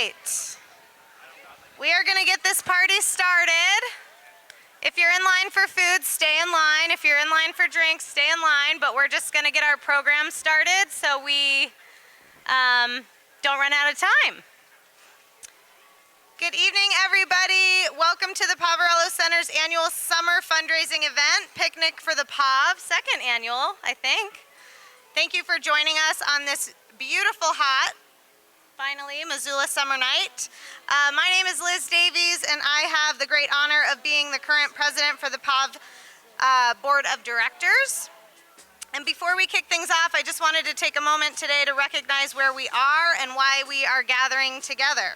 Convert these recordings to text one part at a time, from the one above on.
right. We are going to get this party started. If you're in line for food, stay in line. If you're in line for drinks, stay in line. But we're just going to get our program started so we don't run out of time. Good evening, everybody. Welcome to the Poverello Center's annual summer fundraising event, Picnic for the POV, second annual, I think. Thank you for joining us on this beautiful, hot, finally, Missoula summer night. My name is Liz Davies, and I have the great honor of being the current president for the POV Board of Directors. And before we kick things off, I just wanted to take a moment today to recognize where we are and why we are gathering together.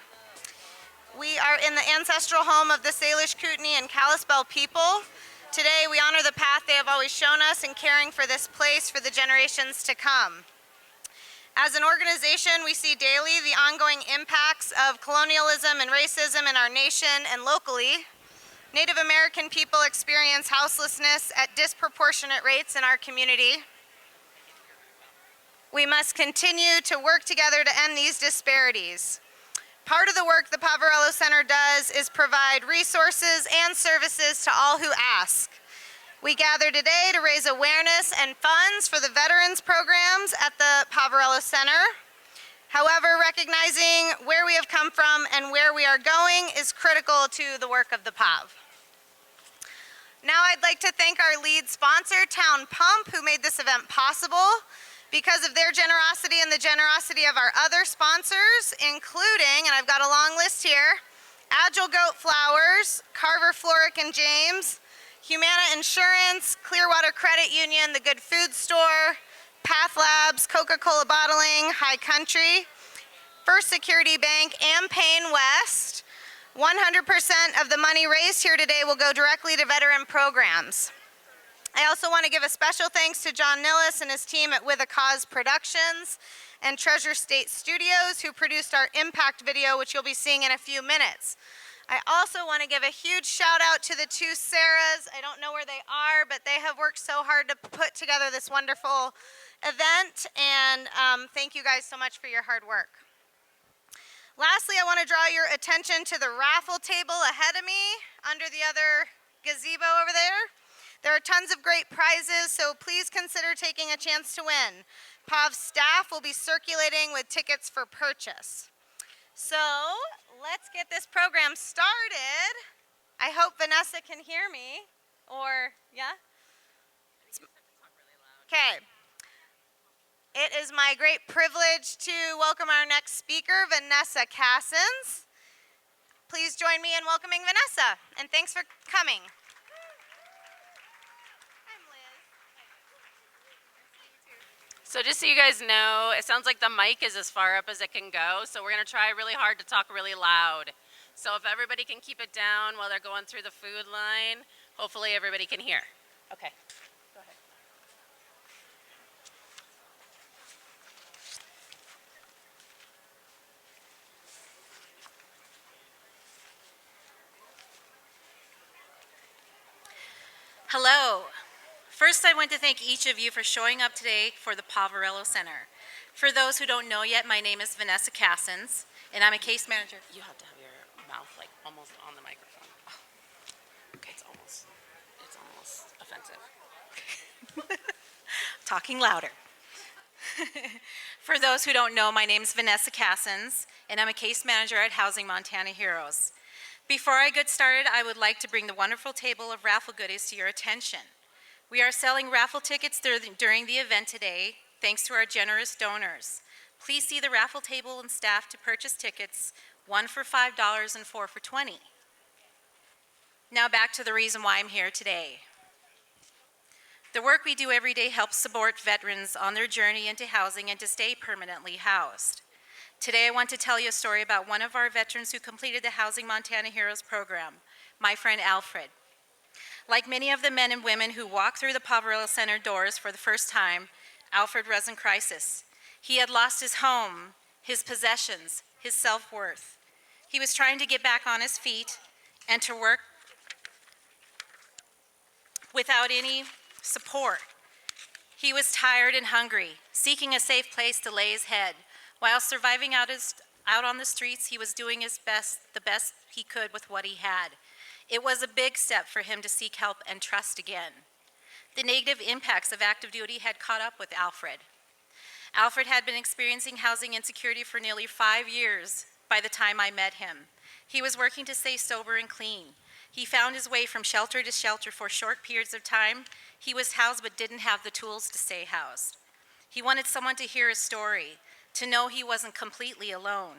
We are in the ancestral home of the Salish, Kootenai, and Kalispel people. Today, we honor the path they have always shown us in caring for this place for the generations to come. As an organization, we see daily the ongoing impacts of colonialism and racism in our nation and locally. Native American people experience houselessness at disproportionate rates in our community. We must continue to work together to end these disparities. Part of the work the Poverello Center does is provide resources and services to all who ask. We gather today to raise awareness and funds for the veterans programs at the Poverello Center. However, recognizing where we have come from and where we are going is critical to the work of the POV. Now I'd like to thank our lead sponsor, Town Pump, who made this event possible. Because of their generosity and the generosity of our other sponsors, including, and I've got a long list here, Agile Goat Flowers, Carver Floric and James, Humana Insurance, Clearwater Credit Union, The Good Food Store, Path Labs, Coca-Cola Bottling, High Country, First Security Bank, and Payne West. 100% of the money raised here today will go directly to veteran programs. I also want to give a special thanks to John Nillis and his team at With a Cause Productions and Treasure State Studios, who produced our impact video, which you'll be seeing in a few minutes. I also want to give a huge shout out to the two Sarahs. I don't know where they are, but they have worked so hard to put together this wonderful event, and thank you guys so much for your hard work. Lastly, I want to draw your attention to the raffle table ahead of me under the other gazebo over there. There are tons of great prizes, so please consider taking a chance to win. POV staff will be circulating with tickets for purchase. So let's get this program started. I hope Vanessa can hear me, or, yeah? Okay. It is my great privilege to welcome our next speaker, Vanessa Cassens. Please join me in welcoming Vanessa, and thanks for coming. So just so you guys know, it sounds like the mic is as far up as it can go, so we're going to try really hard to talk really loud. So if everybody can keep it down while they're going through the food line, hopefully everybody can hear. Okay, go ahead. Hello. First, I want to thank each of you for showing up today for the Poverello Center. For those who don't know yet, my name is Vanessa Cassens, and I'm a case manager. You have to have your mouth like almost on the microphone. Oh. Okay. It's almost offensive. Talking louder. For those who don't know, my name is Vanessa Cassens, and I'm a case manager at Housing Montana Heroes. Before I get started, I would like to bring the wonderful table of raffle goodies to your attention. We are selling raffle tickets during the event today, thanks to our generous donors. Please see the raffle table and staff to purchase tickets, one for $5 and four for $20. Now back to the reason why I'm here today. The work we do every day helps support veterans on their journey into housing and to stay permanently housed. Today I want to tell you a story about one of our veterans who completed the Housing Montana Heroes program, my friend Alfred. Like many of the men and women who walk through the Poverello Center doors for the first time, Alfred was in crisis. He had lost his home, his possessions, his self-worth. He was trying to get back on his feet and to work without any support. He was tired and hungry, seeking a safe place to lay his head, while surviving out out on the streets, he was doing his best, the best he could with what he had. It was a big step for him to seek help and trust again. The negative impacts of active duty had caught up with Alfred. Alfred had been experiencing housing insecurity for nearly 5 years by the time I met him. He was working to stay sober and clean. He found his way from shelter to shelter for short periods of time. He was housed but didn't have the tools to stay housed. He wanted someone to hear his story, to know he wasn't completely alone.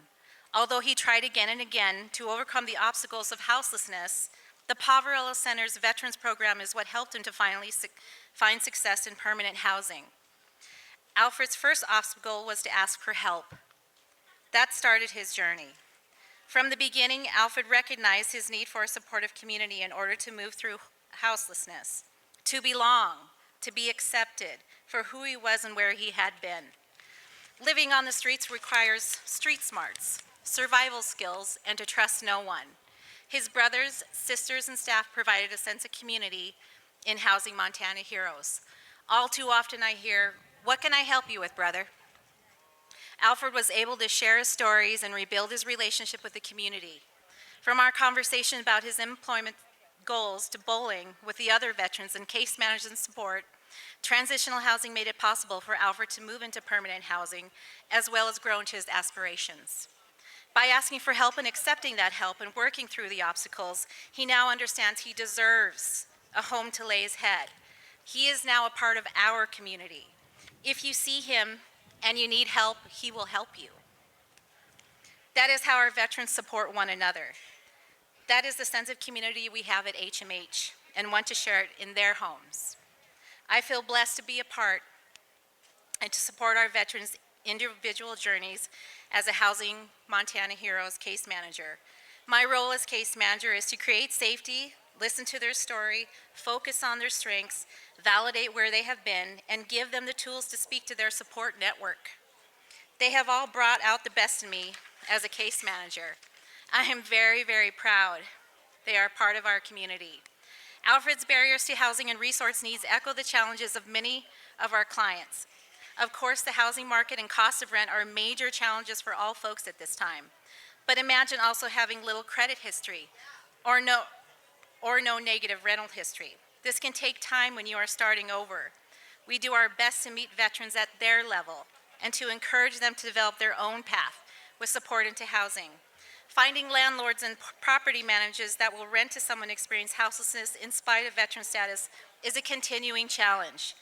Although he tried again and again to overcome the obstacles of houselessness, the Poverello Center's Veterans Program is what helped him to finally find success in permanent housing. Alfred's first obstacle was to ask for help. That started his journey. From the beginning, Alfred recognized his need for a supportive community in order to move through houselessness, to belong, to be accepted for who he was and where he had been. Living on the streets requires street smarts, survival skills, and to trust no one. His brothers, sisters, and staff provided a sense of community in Housing Montana Heroes. All too often I hear, "What can I help you with, brother?" Alfred was able to share his stories and rebuild his relationship with the community. From our conversation about his employment goals to bowling with the other veterans and case management support, transitional housing made it possible for Alfred to move into permanent housing as well as grow into his aspirations. By asking for help and accepting that help and working through the obstacles, he now understands he deserves a home to lay his head. He is now a part of our community. If you see him and you need help, he will help you. That is how our veterans support one another. That is the sense of community we have at HMH and want to share it in their homes. I feel blessed to be a part and to support our veterans' individual journeys as a Housing Montana Heroes case manager. My role as case manager is to create safety, listen to their story, focus on their strengths, validate where they have been, and give them the tools to speak to their support network. They have all brought out the best in me as a case manager. I am very, very proud they are part of our community. Alfred's barriers to housing and resource needs echo the challenges of many of our clients. Of course, the housing market and cost of rent are major challenges for all folks at this time. But imagine also having little credit history or no negative rental history. This can take time when you are starting over. We do our best to meet veterans at their level and to encourage them to develop their own path with support into housing. Finding landlords and property managers that will rent to someone experiencing houselessness in spite of veteran status is a continuing challenge.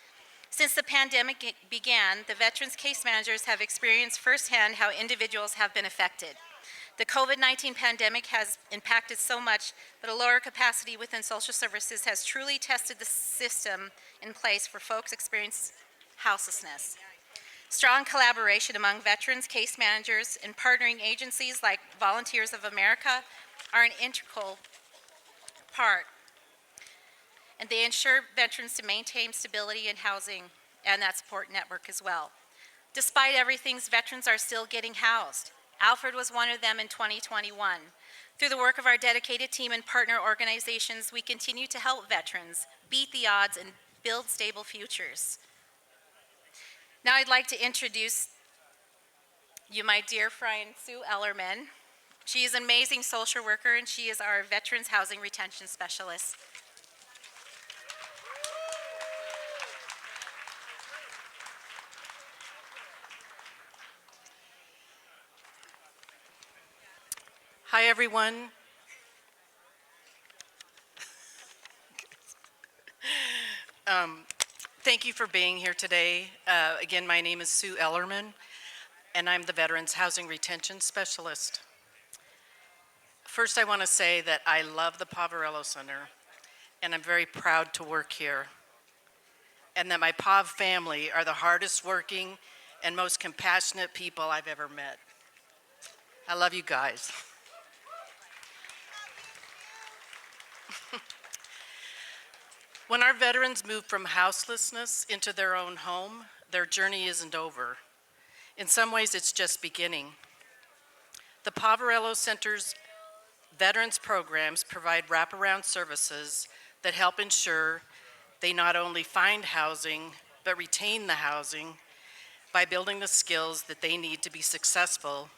Since the pandemic began, the veterans case managers have experienced firsthand how individuals have been affected. The COVID-19 pandemic has impacted so much, but a lower capacity within social services has truly tested the system in place for folks experiencing houselessness. Strong collaboration among veterans, case managers, and partnering agencies like Volunteers of America are an integral part, and they ensure veterans to maintain stability in housing and that support network as well. Despite everything, veterans are still getting housed. Alfred was one of them in 2021. Through the work of our dedicated team and partner organizations, we continue to help veterans beat the odds and build stable futures. Now I'd like to introduce you my dear friend, Sue Ellerman. She is an amazing social worker and she is our Veterans Housing Retention Specialist. Hi, everyone. Thank you for being here today. Again, my name is Sue Ellerman, and I'm the Veterans Housing Retention Specialist. First, I want to say that I love the Poverello Center, and I'm very proud to work here, and that my POV family are the hardest working and most compassionate people I've ever met. I love you guys. When our veterans move from houselessness into their own home, their journey isn't over. In some ways, it's just beginning. The Poverello Center's veterans programs provide wraparound services that help ensure they not only find housing, but retain the housing by building the skills that they need to be successful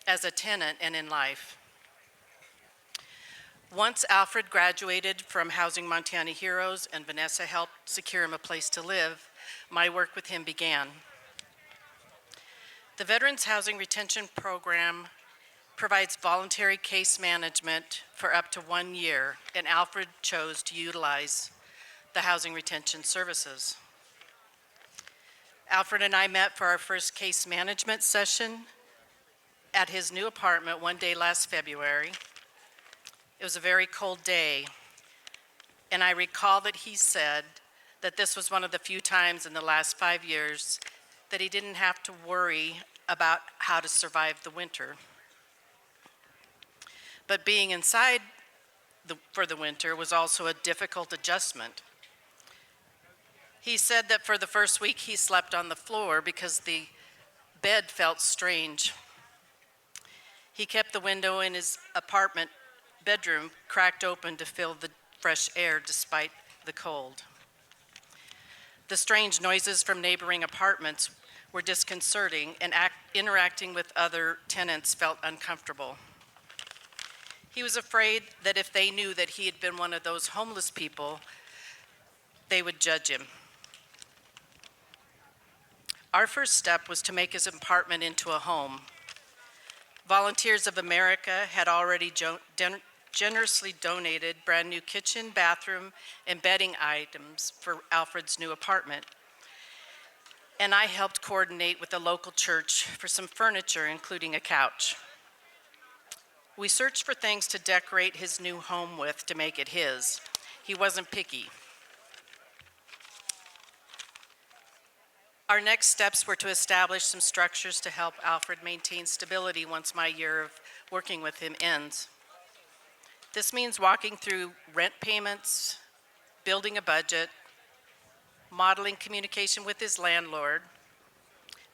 as a tenant and in life. Once Alfred graduated from Housing Montana Heroes and Vanessa helped secure him a place to live, my work with him began. The Veterans Housing Retention Program provides voluntary case management for up to 1 year, and Alfred chose to utilize the housing retention services. Alfred and I met for our first case management session at his new apartment one day last February. It was a very cold day, and I recall that he said that this was one of the few times in the last 5 years that he didn't have to worry about how to survive the winter. But being inside for the winter was also a difficult adjustment. He said that for the first week he slept on the floor because the bed felt strange. He kept the window in his apartment bedroom cracked open to fill the fresh air despite the cold. The strange noises from neighboring apartments were disconcerting, and interacting with other tenants felt uncomfortable. He was afraid that if they knew that he had been one of those homeless people, they would judge him. Our first step was to make his apartment into a home. Volunteers of America had already generously donated brand new kitchen, bathroom, and bedding items for Alfred's new apartment. And I helped coordinate with the local church for some furniture, including a couch. We searched for things to decorate his new home with to make it his. He wasn't picky. Our next steps were to establish some structures to help Alfred maintain stability once my year of working with him ends. This means walking through rent payments, building a budget, modeling communication with his landlord,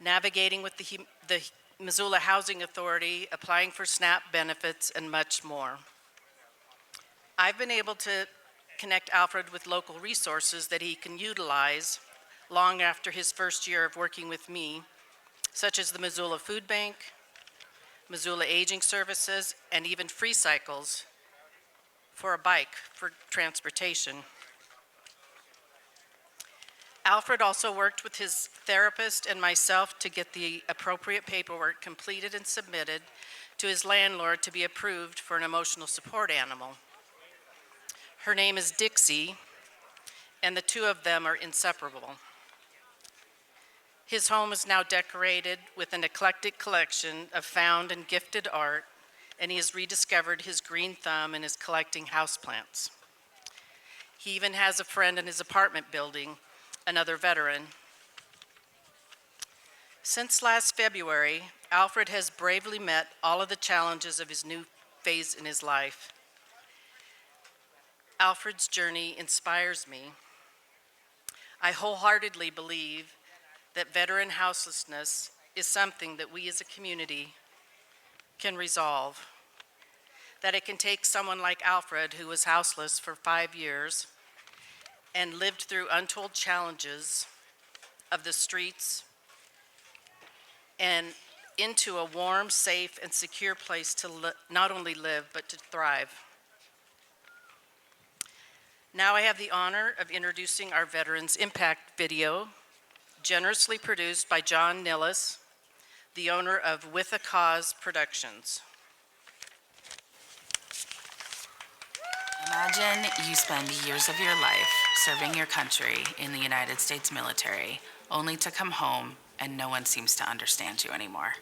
navigating with the Missoula Housing Authority, applying for SNAP benefits, and much more. I've been able to connect Alfred with local resources that he can utilize long after his first year of working with me, such as the Missoula Food Bank, Missoula Aging Services, and even free cycles for a bike for transportation. Alfred also worked with his therapist and myself to get the appropriate paperwork completed and submitted to his landlord to be approved for an emotional support animal. Her name is Dixie, and the two of them are inseparable. His home is now decorated with an eclectic collection of found and gifted art, and he has rediscovered his green thumb and is collecting houseplants. He even has a friend in his apartment building, another veteran. Since last February, Alfred has bravely met all of the challenges of his new phase in his life. Alfred's journey inspires me. I wholeheartedly believe that veteran houselessness is something that we as a community can resolve. That it can take someone like Alfred, who was houseless for 5 years and lived through untold challenges of the streets, and into a warm, safe, and secure place to not only live, but to thrive. Now I have the honor of introducing our Veterans Impact video, generously produced by John Nillis, the owner of With a Cause Productions. Imagine you spend years of your life serving your country in the United States military, only to come home and no one seems to understand you anymore.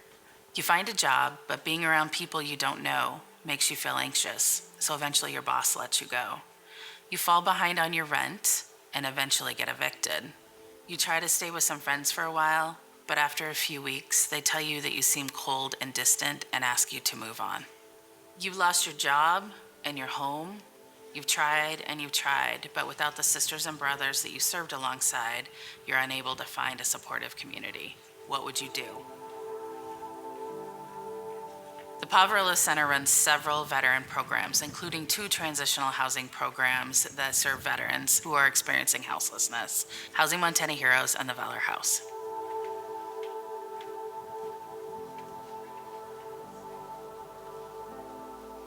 You find a job, but being around people you don't know makes you feel anxious, so eventually your boss lets you go. You fall behind on your rent and eventually get evicted. You try to stay with some friends for a while, but after a few weeks, they tell you that you seem cold and distant and ask you to move on. You've lost your job and your home. You've tried and you've tried, but without the sisters and brothers that you served alongside, you're unable to find a supportive community. What would you do? The Poverello Center runs several veteran programs, including 2 transitional housing programs that serve veterans who are experiencing houselessness, Housing Montana Heroes and the Valor House.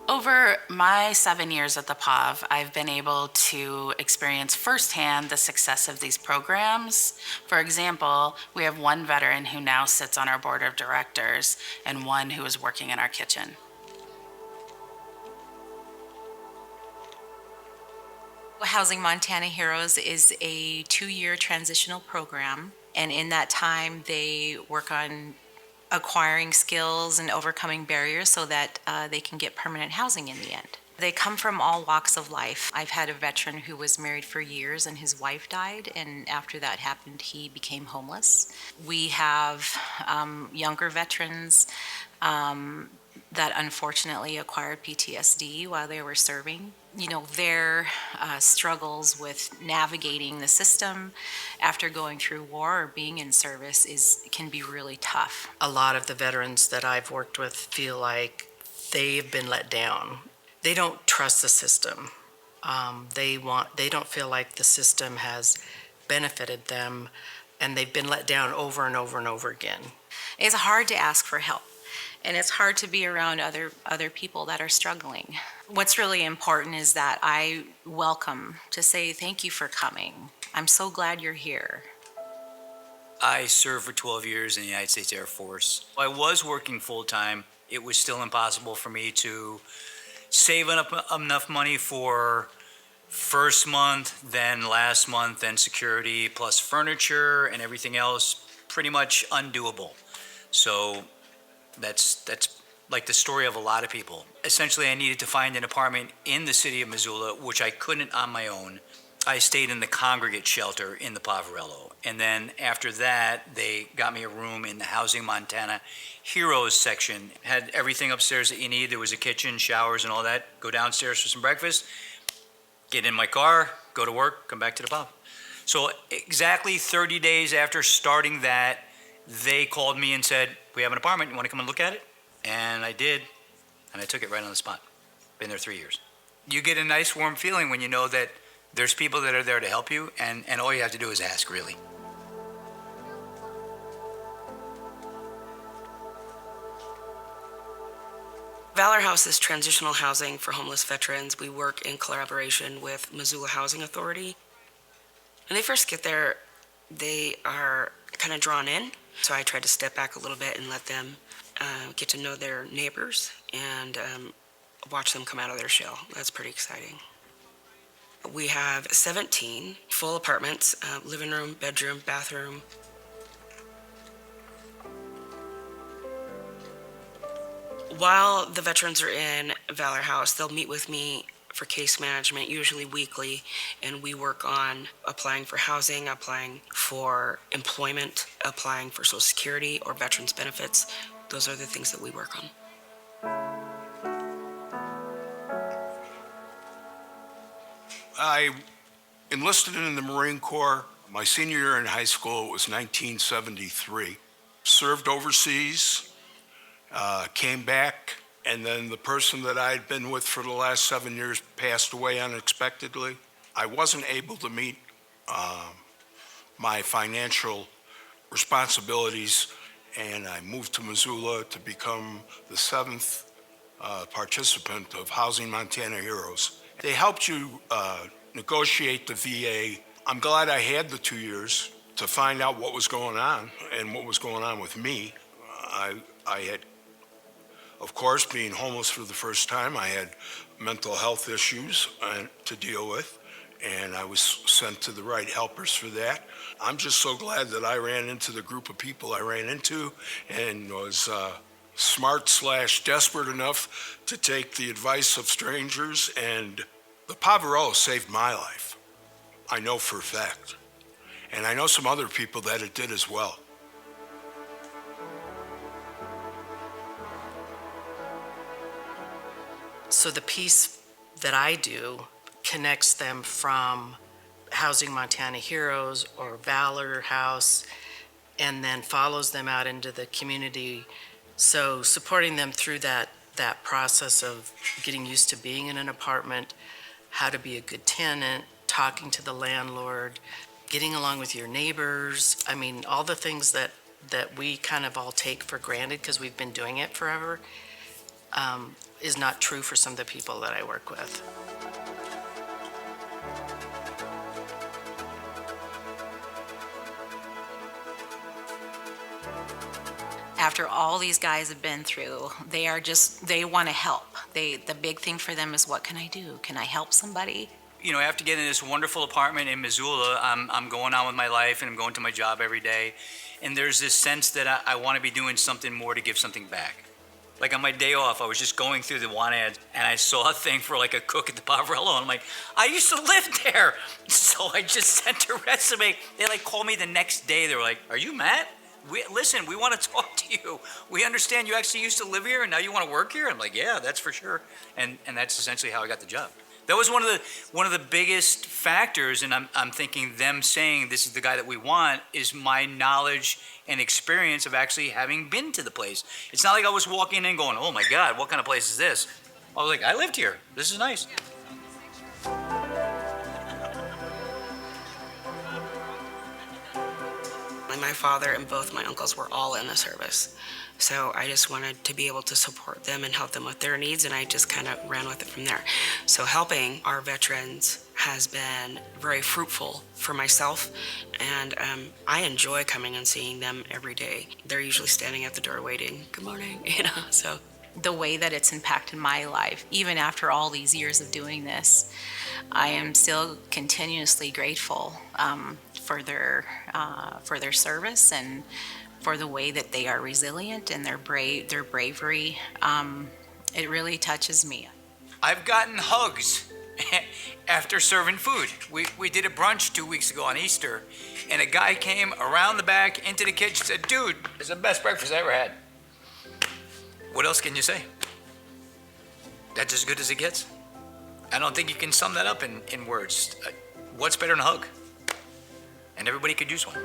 Over my 7 years at the POV, I've been able to experience firsthand the success of these programs. For example, we have one veteran who now sits on our board of directors and one who is working in our kitchen. Housing Montana Heroes is a 2-year transitional program, and in that time, they work on acquiring skills and overcoming barriers so that they can get permanent housing in the end. They come from all walks of life. I've had a veteran who was married for years and his wife died, and after that happened, he became homeless. We have younger veterans that unfortunately acquired PTSD while they were serving. You know, their struggles with navigating the system after going through war or being in service can be really tough. A lot of the veterans that I've worked with feel like they've been let down. They don't trust the system. They don't feel like the system has benefited them, and they've been let down over and over and over again. It's hard to ask for help, and it's hard to be around other people that are struggling. What's really important is that I welcome to say thank you for coming. I'm so glad you're here. I served for 12 years in the United States Air Force. I was working full-time. It was still impossible for me to save enough money for first month, then last month, then security, plus furniture and everything else, pretty much undoable. So that's like the story of a lot of people. Essentially, I needed to find an apartment in the city of Missoula, which I couldn't on my own. I stayed in the congregate shelter in the Poverello. And then after that, they got me a room in the Housing Montana Heroes section. Had everything upstairs that you need. There was a kitchen, showers, and all that. Go downstairs for some breakfast, get in my car, go to work, come back to the pub. So exactly 30 days after starting that, they called me and said, we have an apartment, you want to come and look at it? And I did, and I took it right on the spot. Been there 3 years. You get a nice warm feeling when you know that there's people that are there to help you, and all you have to do is ask, really. Valor House is transitional housing for homeless veterans. We work in collaboration with Missoula Housing Authority. When they first get there, they are kind of drawn in. So I try to step back a little bit and let them get to know their neighbors and watch them come out of their shell. That's pretty exciting. We have 17 full apartments, living room, bedroom, bathroom. While the veterans are in Valor House, they'll meet with me for case management, usually weekly, and we work on applying for housing, applying for employment, applying for Social Security or veterans benefits. Those are the things that we work on. I enlisted in the Marine Corps. My senior year in high school was 1973. Served overseas, came back, and then the person that I'd been with for the last 7 years passed away unexpectedly. I wasn't able to meet my financial responsibilities, and I moved to Missoula to become the 7th participant of Housing Montana Heroes. They helped you negotiate the VA. I'm glad I had the 2 years to find out what was going on and what was going on with me. I had, of course, being homeless for the first time, I had mental health issues to deal with, and I was sent to the right helpers for that. I'm just so glad that I ran into the group of people I ran into and was smart/desperate enough to take the advice of strangers, and the Poverello saved my life. I know for a fact. And I know some other people that it did as well. So the piece that I do connects them from Housing Montana Heroes or Valor House, and then follows them out into the community. So supporting them through that process of getting used to being in an apartment, how to be a good tenant, talking to the landlord, getting along with your neighbors. I mean, all the things that we kind of all take for granted because we've been doing it forever. is not true for some of the people that I work with. After all these guys have been through, they want to help. The big thing for them is, what can I do? Can I help somebody? You know, after getting this wonderful apartment in Missoula, I'm going on with my life and I'm going to my job every day. And there's this sense that I want to be doing something more to give something back. Like on my day off, I was just going through the want ads and I saw a thing for like a cook at the Poverello. And I'm like, I used to live there. So I just sent a resume. They like called me the next day. They were like, are you Matt? Listen, we want to talk to you. We understand you actually used to live here and now you want to work here. I'm like, yeah, that's for sure. And that's essentially how I got the job. That was one of the biggest factors, and I'm thinking them saying this is the guy that we want is my knowledge and experience of actually having been to the place. It's not like I was walking in going, oh my God, what kind of place is this? I was like, I lived here. This is nice. My father and both my uncles were all in the service. So I just wanted to be able to support them and help them with their needs, and I just kind of ran with it from there. So helping our veterans has been very fruitful for myself, and I enjoy coming and seeing them every day. They're usually standing at the door waiting, good morning, so. The way that it's impacted my life, even after all these years of doing this, I am still continuously grateful for their service and for the way that they are resilient and their bravery. It really touches me. I've gotten hugs after serving food. We did a brunch 2 weeks ago on Easter, and a guy came around the back into the kitchen and said, dude, it's the best breakfast I ever had. What else can you say? That's as good as it gets. I don't think you can sum that up in words. What's better than a hug? And everybody could use one.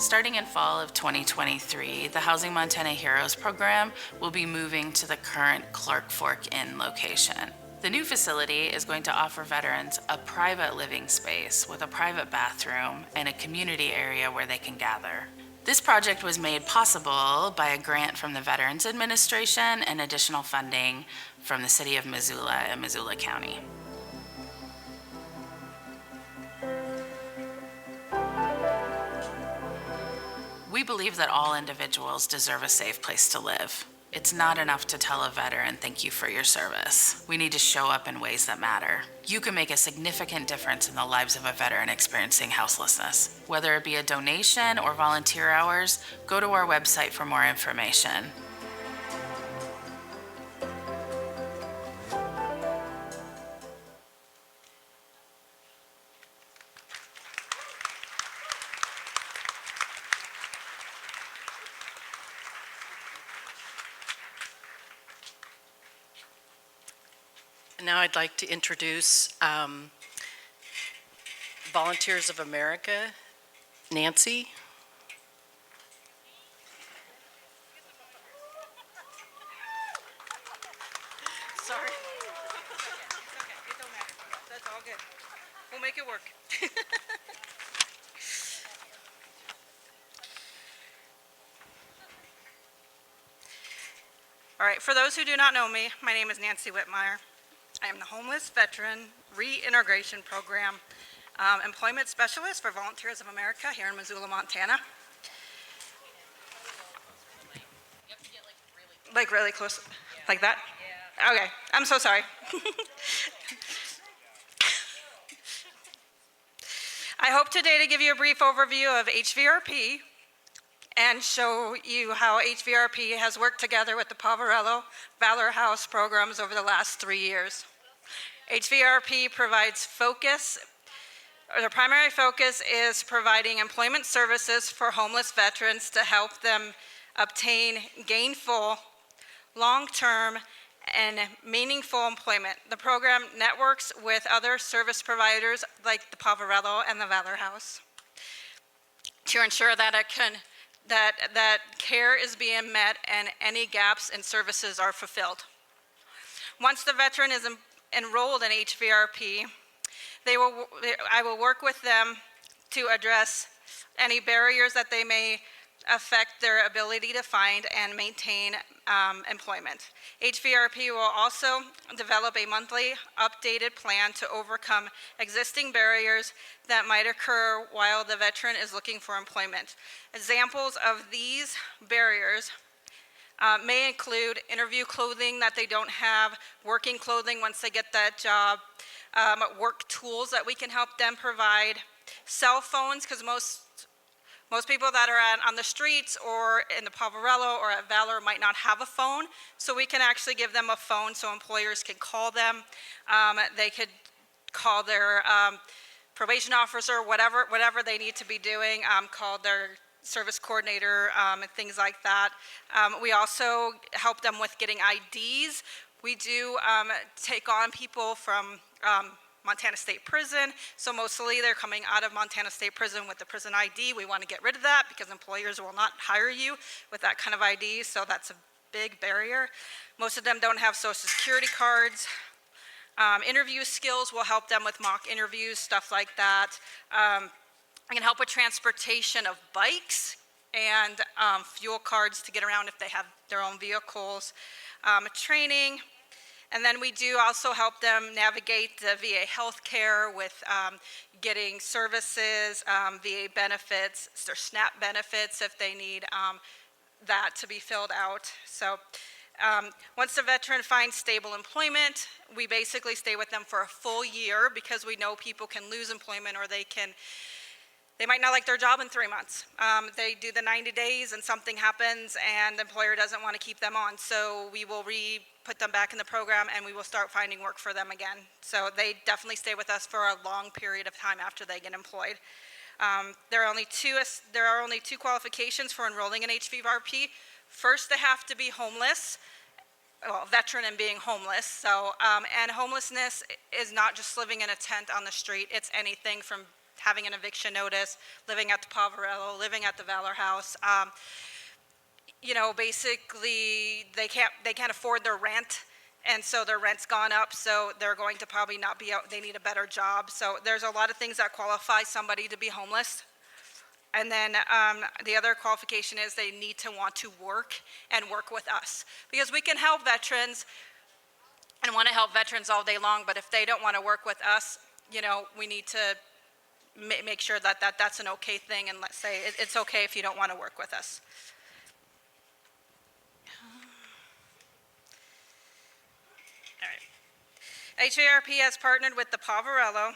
Starting in fall of 2023, the Housing Montana Heroes program will be moving to the current Clark Fork Inn location. The new facility is going to offer veterans a private living space with a private bathroom and a community area where they can gather. This project was made possible by a grant from the Veterans Administration and additional funding from the City of Missoula and Missoula County. We believe that all individuals deserve a safe place to live. It's not enough to tell a veteran, thank you for your service. We need to show up in ways that matter. You can make a significant difference in the lives of a veteran experiencing houselessness. Whether it be a donation or volunteer hours, go to our website for more information. Now I'd like to introduce Volunteers of America, Nancy. Sorry. It's okay. It don't matter. That's all good. We'll make it work. All right, for those who do not know me, my name is Nancy Whitmire. I am the Homeless Veteran Reintegration Program Employment Specialist for Volunteers of America here in Missoula, Montana. Like really close, like that? Yeah. Okay, I'm so sorry. I hope today to give you a brief overview of Hvrp and show you how Hvrp has worked together with the Poverello Valor House programs over the last 3 years. Hvrp provides focus, or the primary focus is providing employment services for homeless veterans to help them obtain gainful, long-term, and meaningful employment. The program networks with other service providers like the Poverello and the Valor House to ensure that that care is being met and any gaps in services are fulfilled. Once the veteran is enrolled in Hvrp, I will work with them to address any barriers that they may affect their ability to find and maintain employment. HVRP will also develop a monthly updated plan to overcome existing barriers that might occur while the veteran is looking for employment. Examples of these barriers may include interview clothing that they don't have, working clothing once they get that job, work tools that we can help them provide, cell phones, because most people that are on the streets or in the Poverello or at Valor might not have a phone, so we can actually give them a phone so employers can call them. They could call their probation officer, whatever they need to be doing, call their service coordinator, and things like that. We also help them with getting IDs. We do take on people from Montana State Prison, so mostly they're coming out of Montana State Prison with the prison ID. We want to get rid of that because employers will not hire you with that kind of ID, so that's a big barrier. Most of them don't have social security cards. Interview skills will help them with mock interviews, stuff like that. I can help with transportation of bikes and fuel cards to get around if they have their own vehicles. Training. And then we do also help them navigate the VA healthcare with getting services, VA benefits, their SNAP benefits if they need that to be filled out. So once the veteran finds stable employment, we basically stay with them for a full year because we know people can lose employment or they might not like their job in 3 months. They do the 90 days and something happens and the employer doesn't want to keep them on. So we will put them back in the program and we will start finding work for them again. So they definitely stay with us for a long period of time after they get employed. There are only two qualifications for enrolling in HVRP. First, they have to be homeless, well, veteran and being homeless. So, and homelessness is not just living in a tent on the street. It's anything from having an eviction notice, living at the Poverello, living at the Valor House. Basically they can't afford their rent, and so their rent's gone up, so they're going to probably not be out, they need a better job. So there's a lot of things that qualify somebody to be homeless. And then the other qualification is they need to want to work and work with us, because we can help veterans and want to help veterans all day long, but if they don't want to work with us, we need to make sure that that's an okay thing, and let's say it's okay if you don't want to work with us. All right. HVRP has partnered with the Poverello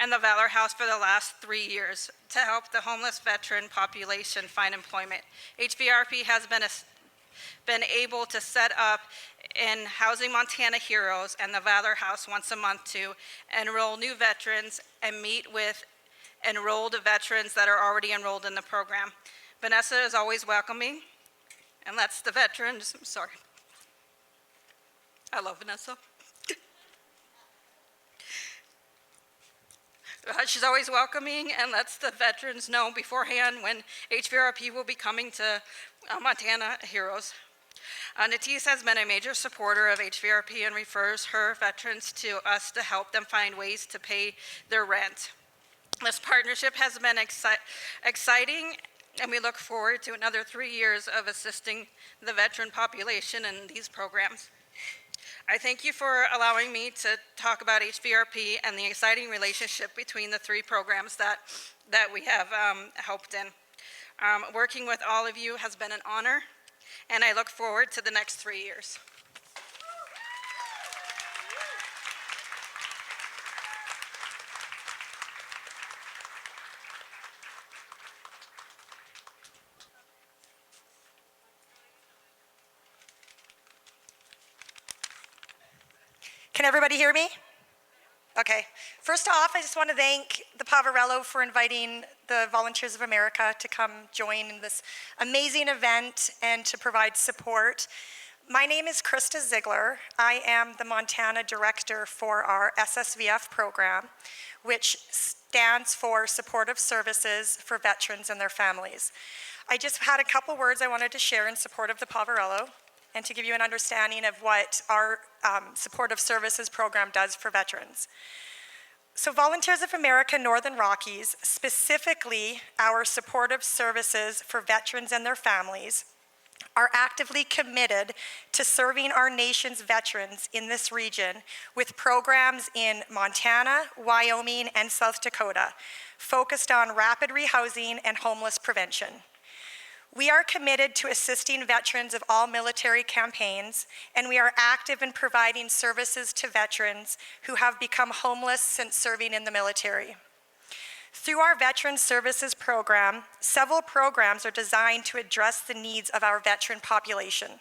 and the Valor House for the last 3 years to help the homeless veteran population find employment. HVRP has been able to set up in Housing Montana Heroes and the Valor House once a month to enroll new veterans and meet with enrolled veterans that are already enrolled in the program. Vanessa is always welcoming and lets the veterans, I'm sorry. I love Vanessa. She's always welcoming and lets the veterans know beforehand when HVRP will be coming to Montana Heroes. Natisse has been a major supporter of HVRP and refers her veterans to us to help them find ways to pay their rent. This partnership has been exciting, and we look forward to another 3 years of assisting the veteran population in these programs. I thank you for allowing me to talk about HVRP and the exciting relationship between the 3 programs that we have helped in. Working with all of you has been an honor, and I look forward to the next 3 years. Can everybody hear me? Okay. First off, I just want to thank the Poverello for inviting the Volunteers of America to come join in this amazing event and to provide support. My name is Krista Ziegler. I am the Montana Director for our SSVF program, which stands for Supportive Services for Veterans and Their Families. I just had a couple words I wanted to share in support of the Poverello and to give you an understanding of what our supportive services program does for veterans. So Volunteers of America Northern Rockies, specifically our supportive services for veterans and their families, are actively committed to serving our nation's veterans in this region with programs in Montana, Wyoming, and South Dakota, focused on rapid rehousing and homeless prevention. We are committed to assisting veterans of all military campaigns, and we are active in providing services to veterans who have become homeless since serving in the military. Through our Veteran Services Program, several programs are designed to address the needs of our veteran population.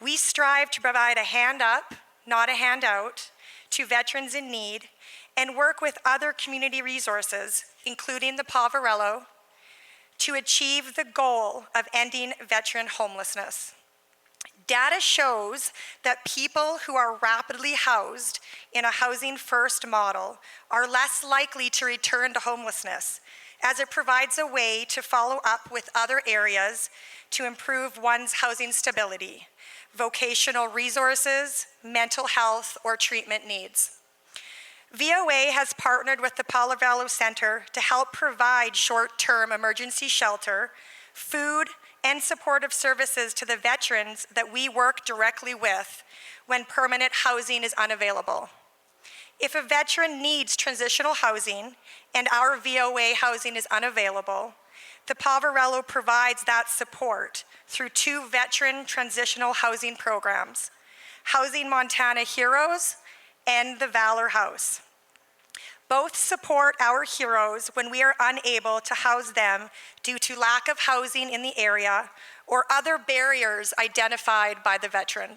We strive to provide a hand up, not a handout, to veterans in need, and work with other community resources, including the Poverello, to achieve the goal of ending veteran homelessness. Data shows that people who are rapidly housed in a housing first model are less likely to return to homelessness, as it provides a way to follow up with other areas to improve one's housing stability, vocational resources, mental health, or treatment needs. VOA has partnered with the Poverello Center to help provide short-term emergency shelter, food, and supportive services to the veterans that we work directly with when permanent housing is unavailable. If a veteran needs transitional housing and our VOA housing is unavailable, the Poverello provides that support through 2 veteran transitional housing programs, Housing Montana Heroes and the Valor House. Both support our heroes when we are unable to house them due to lack of housing in the area or other barriers identified by the veteran.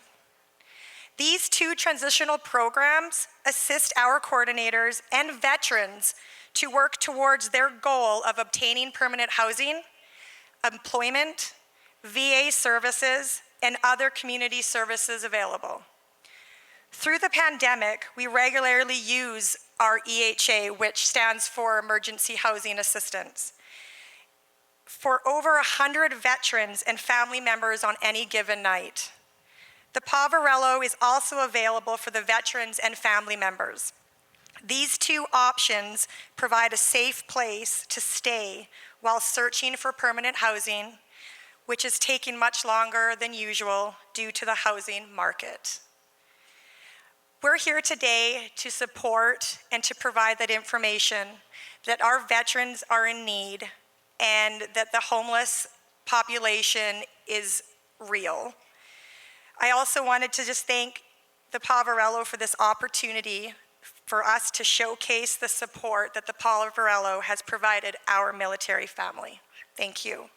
These 2 transitional programs assist our coordinators and veterans to work towards their goal of obtaining permanent housing, employment, VA services, and other community services available. Through the pandemic, we regularly use our EHA, which stands for Emergency Housing Assistance, for over 100 veterans and family members on any given night. The Poverello is also available for the veterans and family members. These 2 options provide a safe place to stay while searching for permanent housing, which is taking much longer than usual due to the housing market. We're here today to support and to provide that information that our veterans are in need and that the homeless population is real. I also wanted to just thank the Poverello for this opportunity for us to showcase the support that the Poverello has provided our military family. Thank you.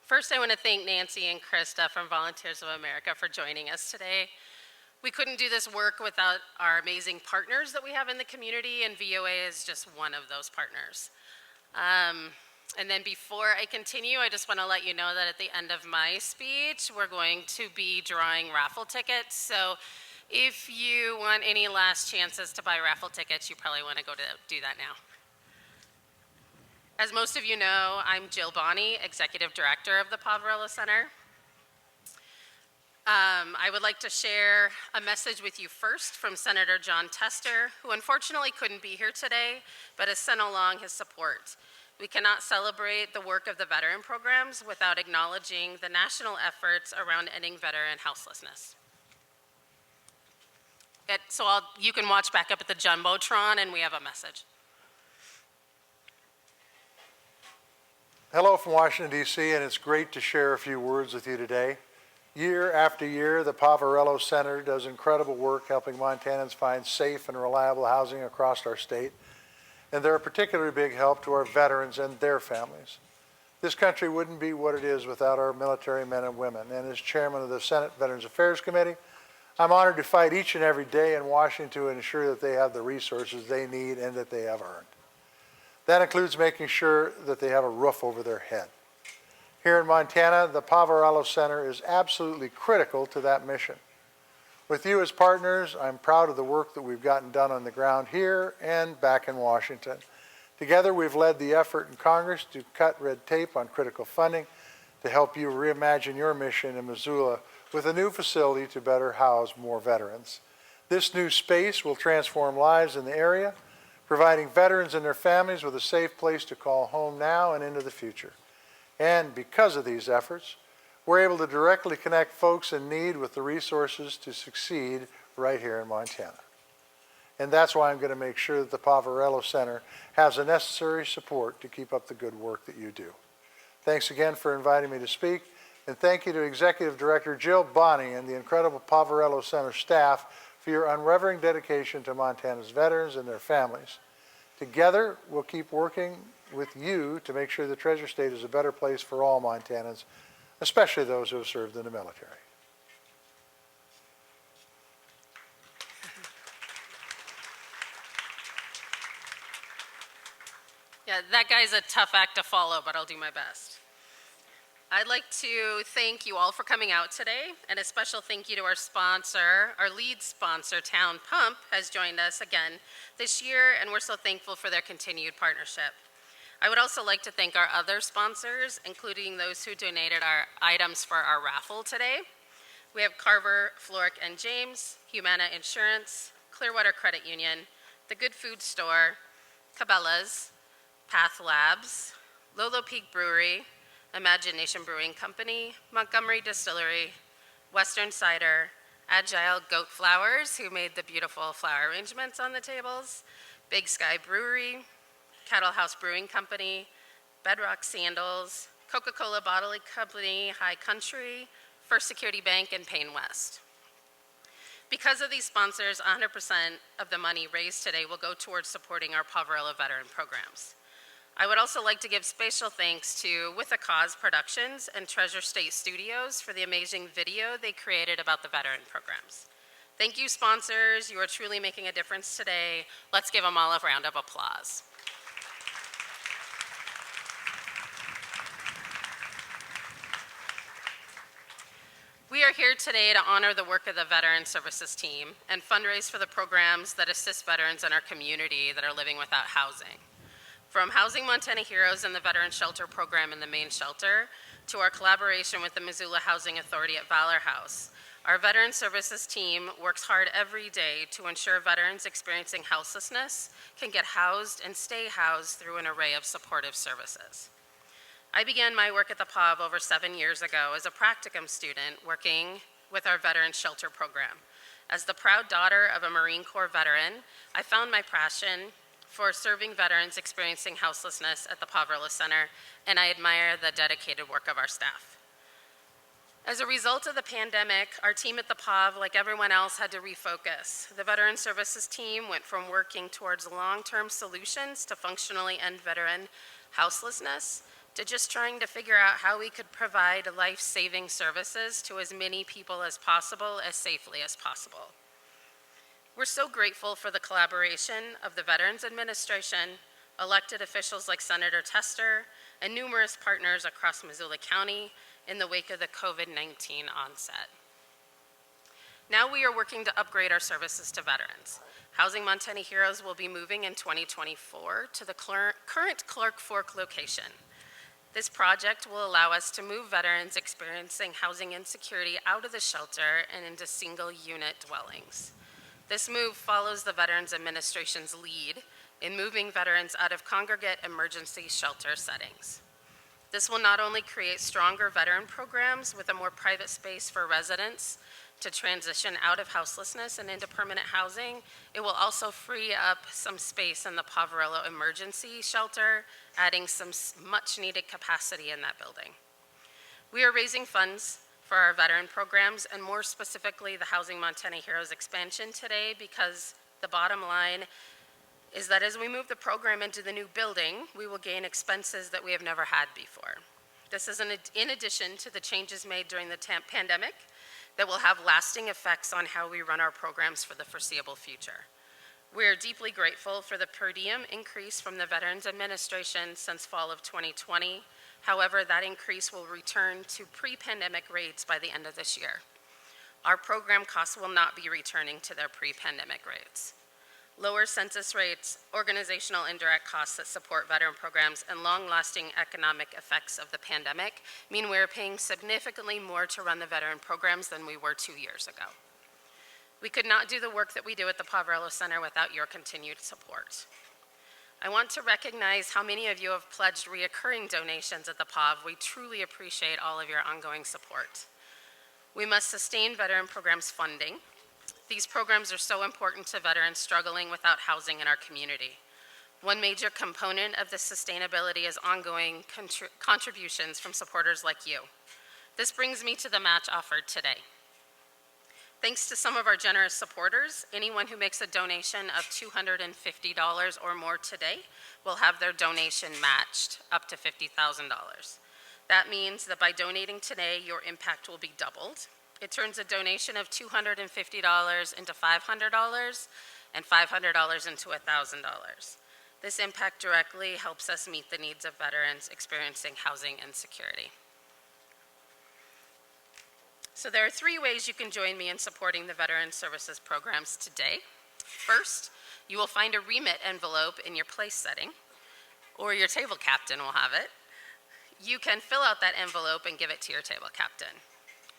First, I want to thank Nancy and Krista from Volunteers of America for joining us today. We couldn't do this work without our amazing partners that we have in the community, and VOA is just one of those partners. And then before I continue, I just want to let you know that at the end of my speech, we're going to be drawing raffle tickets. So if you want any last chances to buy raffle tickets, you probably want to go do that now. As most of you know, I'm Jill Bonney, Executive Director of the Poverello Center. I would like to share a message with you first from Senator Jon Tester, who unfortunately couldn't be here today, but has sent along his support. We cannot celebrate the work of the veteran programs without acknowledging the national efforts around ending veteran houselessness. You can watch back up at the Jumbotron, and we have a message. Hello from Washington, D.C., and it's great to share a few words with you today. Year after year, the Poverello Center does incredible work helping Montanans find safe and reliable housing across our state, and they're a particularly big help to our veterans and their families. This country wouldn't be what it is without our military men and women, and as chairman of the Senate Veterans Affairs Committee, I'm honored to fight each and every day in Washington to ensure that they have the resources they need and that they have earned. That includes making sure that they have a roof over their head. Here in Montana, the Poverello Center is absolutely critical to that mission. With you as partners, I'm proud of the work that we've gotten done on the ground here and back in Washington. Together, we've led the effort in Congress to cut red tape on critical funding to help you reimagine your mission in Missoula with a new facility to better house more veterans. This new space will transform lives in the area, providing veterans and their families with a safe place to call home now and into the future. And because of these efforts, we're able to directly connect folks in need with the resources to succeed right here in Montana. And that's why I'm going to make sure that the Poverello Center has the necessary support to keep up the good work that you do. Thanks again for inviting me to speak, and thank you to Executive Director Jill Bonney and the incredible Poverello Center staff for your unwavering dedication to Montana's veterans and their families. Together, we'll keep working with you to make sure the Treasure State is a better place for all Montanans, especially those who have served in the military. Yeah, that guy's a tough act to follow, but I'll do my best. I'd like to thank you all for coming out today, and a special thank you to our sponsor. Our lead sponsor, Town Pump, has joined us again this year, and we're so thankful for their continued partnership. I would also like to thank our other sponsors, including those who donated our items for our raffle today. We have Carver, Floric and James, Humana Insurance, Clearwater Credit Union, The Good Food Store, Cabela's, Path Labs, Lolo Peak Brewery, Imagination Brewing Company, Montgomery Distillery, Western Cider, Agile Goat Flowers, who made the beautiful flower arrangements on the tables, Big Sky Brewery, Cattle House Brewing Company, Bedrock Sandals, Coca-Cola Bottling Company, High Country, First Security Bank, and Payne West. Because of these sponsors, 100% of the money raised today will go towards supporting our Poverello veteran programs. I would also like to give special thanks to With a Cause Productions and Treasure State Studios for the amazing video they created about the veteran programs. Thank you, sponsors. You are truly making a difference today. Let's give them all a round of applause. We are here today to honor the work of the Veteran Services Team and fundraise for the programs that assist veterans in our community that are living without housing. From Housing Montana Heroes and the Veteran Shelter Program in the main shelter, to our collaboration with the Missoula Housing Authority at Valor House, our Veteran Services team works hard every day to ensure veterans experiencing houselessness can get housed and stay housed through an array of supportive services. I began my work at the POV over 7 years ago as a practicum student working with our Veteran Shelter Program. As the proud daughter of a Marine Corps veteran, I found my passion for serving veterans experiencing houselessness at the Poverello Center, and I admire the dedicated work of our staff. As a result of the pandemic, our team at the POV, like everyone else, had to refocus. The Veteran Services team went from working towards long-term solutions to functionally end veteran houselessness, to just trying to figure out how we could provide life-saving services to as many people as possible, as safely as possible. We're so grateful for the collaboration of the Veterans Administration, elected officials like Senator Tester, and numerous partners across Missoula County in the wake of the COVID-19 onset. Now we are working to upgrade our services to veterans. Housing Montana Heroes will be moving in 2024 to the current Clark Fork location. This project will allow us to move veterans experiencing housing insecurity out of the shelter and into single-unit dwellings. This move follows the Veterans Administration's lead in moving veterans out of congregate emergency shelter settings. This will not only create stronger veteran programs with a more private space for residents to transition out of houselessness and into permanent housing, it will also free up some space in the Poverello Emergency Shelter, adding some much needed capacity in that building. We are raising funds for our veteran programs, and more specifically the Housing Montana Heroes expansion today, because the bottom line is that as we move the program into the new building, we will gain expenses that we have never had before. This is in addition to the changes made during the pandemic that will have lasting effects on how we run our programs for the foreseeable future. We are deeply grateful for the per diem increase from the Veterans Administration since fall of 2020. However, that increase will return to pre-pandemic rates by the end of this year. Our program costs will not be returning to their pre-pandemic rates. lower census rates, organizational indirect costs that support veteran programs, and long-lasting economic effects of the pandemic mean we're paying significantly more to run the veteran programs than we were 2 years ago. We could not do the work that we do at the Poverello Center without your continued support. I want to recognize how many of you have pledged reoccurring donations at the POV. We truly appreciate all of your ongoing support. We must sustain veteran programs funding. These programs are so important to veterans struggling without housing in our community. One major component of this sustainability is ongoing contributions from supporters like you. This brings me to the match offered today. Thanks to some of our generous supporters, anyone who makes a donation of $250 or more today will have their donation matched up to $50,000. That means that by donating today, your impact will be doubled. It turns a donation of $250 into $500 and $500 into $1,000. This impact directly helps us meet the needs of veterans experiencing housing insecurity. So there are 3 ways you can join me in supporting the Veteran Services programs today. First, you will find a remit envelope in your place setting, or your table captain will have it. You can fill out that envelope and give it to your table captain.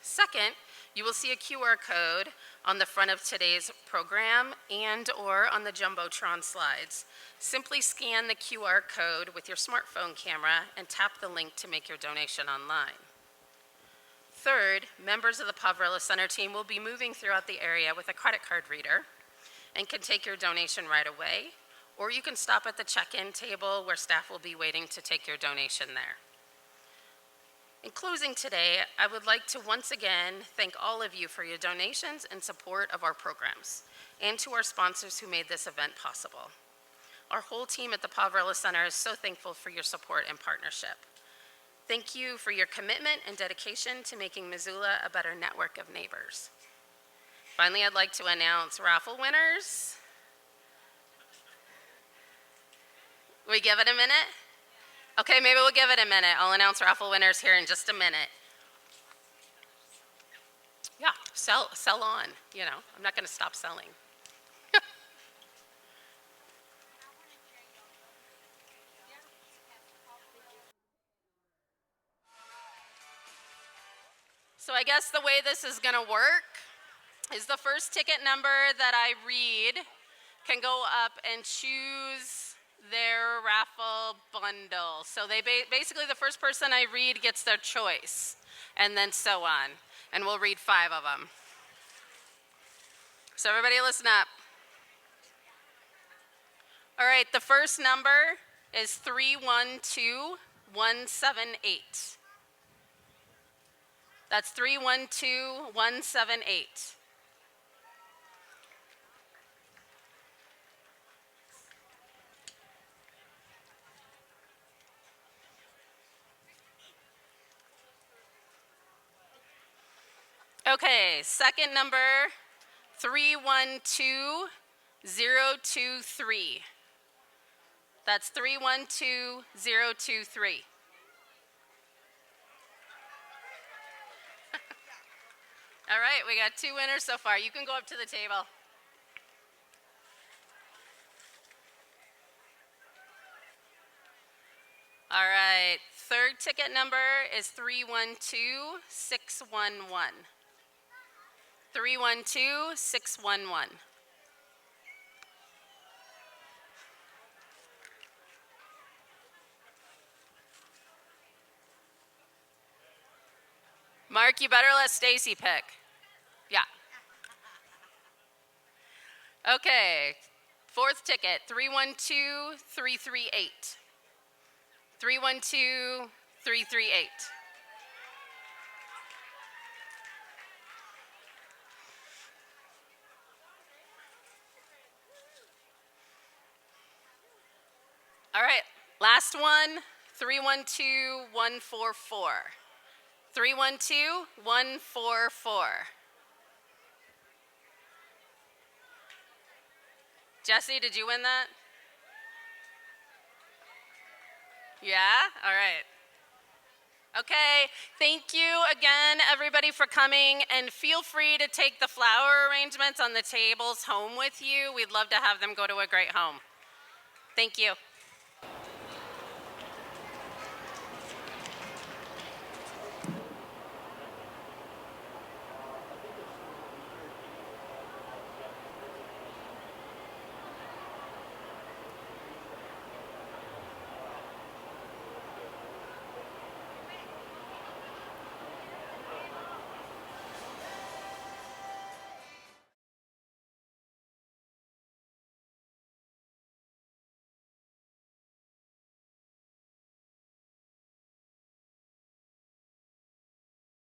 Second, you will see a QR code on the front of today's program and/or on the Jumbotron slides. Simply scan the QR code with your smartphone camera and tap the link to make your donation online. Third, members of the Poverello Center team will be moving throughout the area with a credit card reader and can take your donation right away, or you can stop at the check-in table where staff will be waiting to take your donation there. In closing today, I would like to once again thank all of you for your donations and support of our programs, and to our sponsors who made this event possible. Our whole team at the Poverello Center is so thankful for your support and partnership. Thank you for your commitment and dedication to making Missoula a better network of neighbors. Finally, I'd like to announce Raffle Winners. We give it a minute? Okay, maybe we'll give it a minute. I'll announce Raffle Winners here in just a minute. Yeah, sell on, you know. I'm not gonna stop selling. So I guess the way this is gonna work is the first ticket number that I read can go up and choose their raffle bundle. So they basically the first person I read gets their choice, and then so on. And we'll read 5 of them. So everybody listen up. All right, the first number is 312178. That's 312178. Okay, second number, 312023. That's 312023. All right, we got 2 winners so far. You can go up to the table. All right, third ticket number is 312611. 312611. Mark, you better let Stacy pick. Yeah. Okay, fourth ticket, 312338. 312338. All right, last one, 312144. 312144. Jesse, did you win that? Yeah? All right. Okay, thank you again, everybody, for coming, and feel free to take the flower arrangements on the tables home with you. We'd love to have them go to a great home. Thank you.